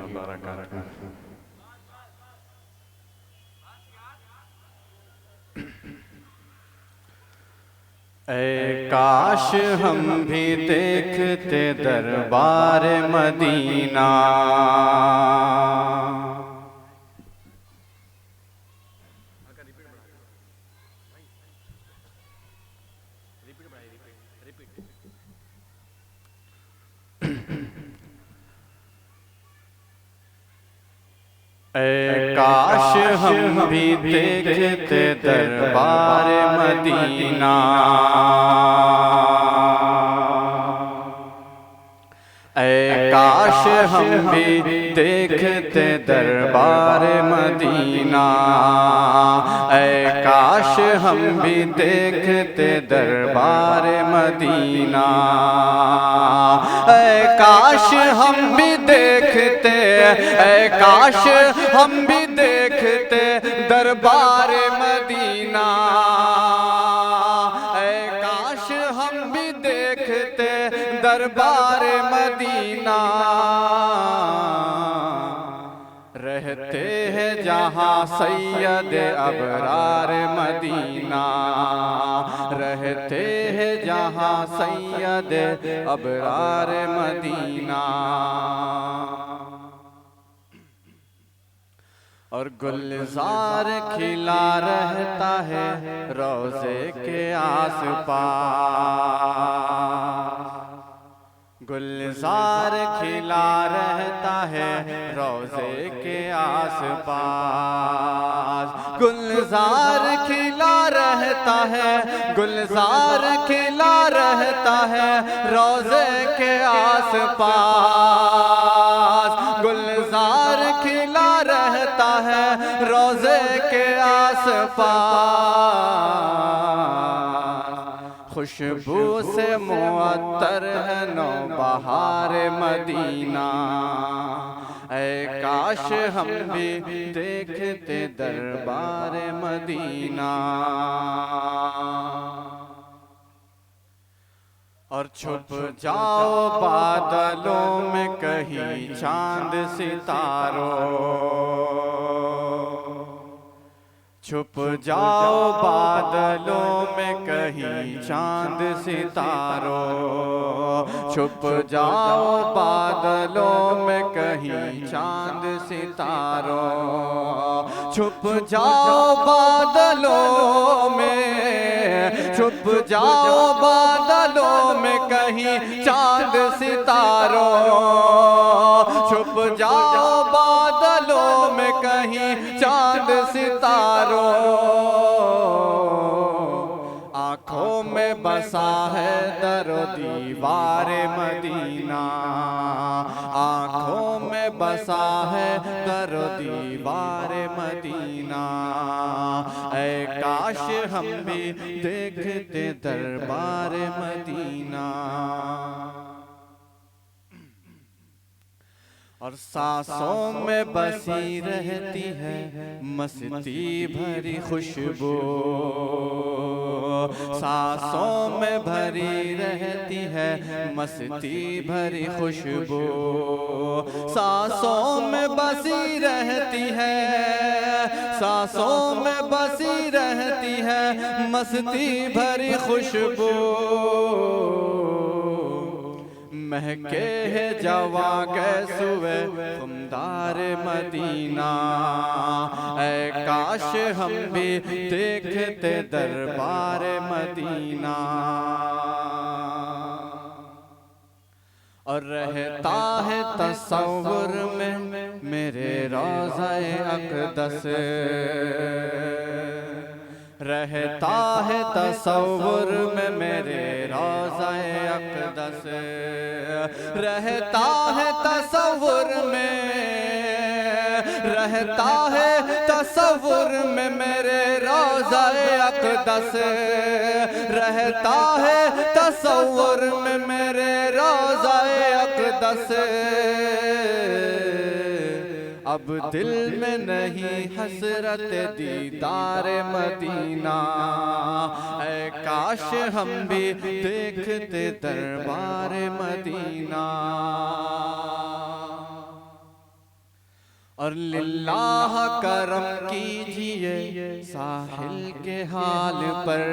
वबरकातुहू। ऐ काश हम भी देखते दरबार मदीना, ऐ काश हम भी देखते दरबार मदीना, ऐ काश हम भी देखते दरबार मदीना, ऐ काश हम भी देखते दरबार मदीना, ऐ काश हम भी देखते, ऐ काश हम भी देखते दरबार मदीना, ऐ काश हम भी देखते दरबार मदीना। रहते हैं जहाँ सैयद अबरार मदीना, रहते हैं जहाँ सैयद अबरार मदीना। और गुलजार खिला रहता है रोज़े के आस-पास, गुलजार खिला रहता है रोज़े के आस-पास, गुलजार खिला रहता है, गुलजार खिला रहता है रोज़े के आस-पास, गुलजार खिला रहता है रोज़े के आस-पास। खुशबू से मुअत्तर है नौबहार मदीना, ऐ काश हम भी देखते दरबार मदीना। और छुप जाओ बादलों में कहीं चांद सितारों, छुप जाओ बादलों में कहीं चांद सितारों, छुप जाओ बादलों में कहीं चांद सितारों, छुप जाओ बादलों में, छुप जाओ बादलों में कहीं चांद सितारों, छुप जाओ बादलों में कहीं चांद सितारों। आँखों में बसा है दरो दीवार मदीना, आँखों में बसा है दरो दीवार मदीना, ऐ काश हम भी देखते दरबार मदीना। और सांसों में बसी रहती है मस्ती भरी खुशबू, सांसों में भरी रहती है मस्ती भरी खुशबू, सांसों में बसी रहती है, सांसों में बसी रहती है मस्ती भरी खुशबू। महके है जवा गैसुए खुमदार मदीना, ऐ काश हम भी देखते दरबार मदीना। और रहता है तसव्वुर में मेरे रोज़े अक़दस, रहता है तसव्वुर में मेरे रोज़े अक़दस, रहता है तसव्वुर में, रहता है तसव्वुर में मेरे रोज़े अक़दस, रहता है तसव्वुर में मेरे रोज़े अक़दस। अब दिल में नहीं हसरत दीदार मदीना, ऐ काश हम भी देखते दरबार मदीना। और लिल्लाह करम कीजिए साहिल के हाल पर,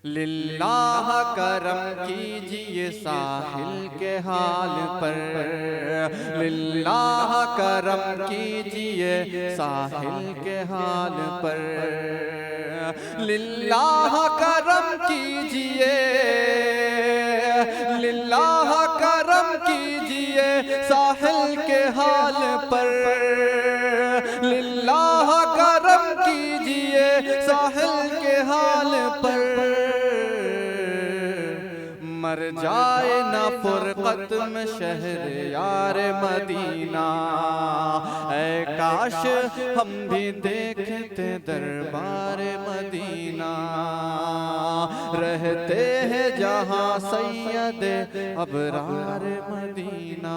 लिल्लाह करम कीजिए साहिल के हाल पर, लिल्लाह करम कीजिए साहिल के हाल पर, लिल्लाह करम कीजिए, लिल्लाह करम कीजिए साहिल के हाल पर, लिल्लाह करम कीजिए साहिल के हाल पर। मर जाए ना फुरकत में शहर यार मदीना, ऐ काश हम भी देखते दरबार मदीना। रहते हैं जहाँ सैयद अबरार मदीना।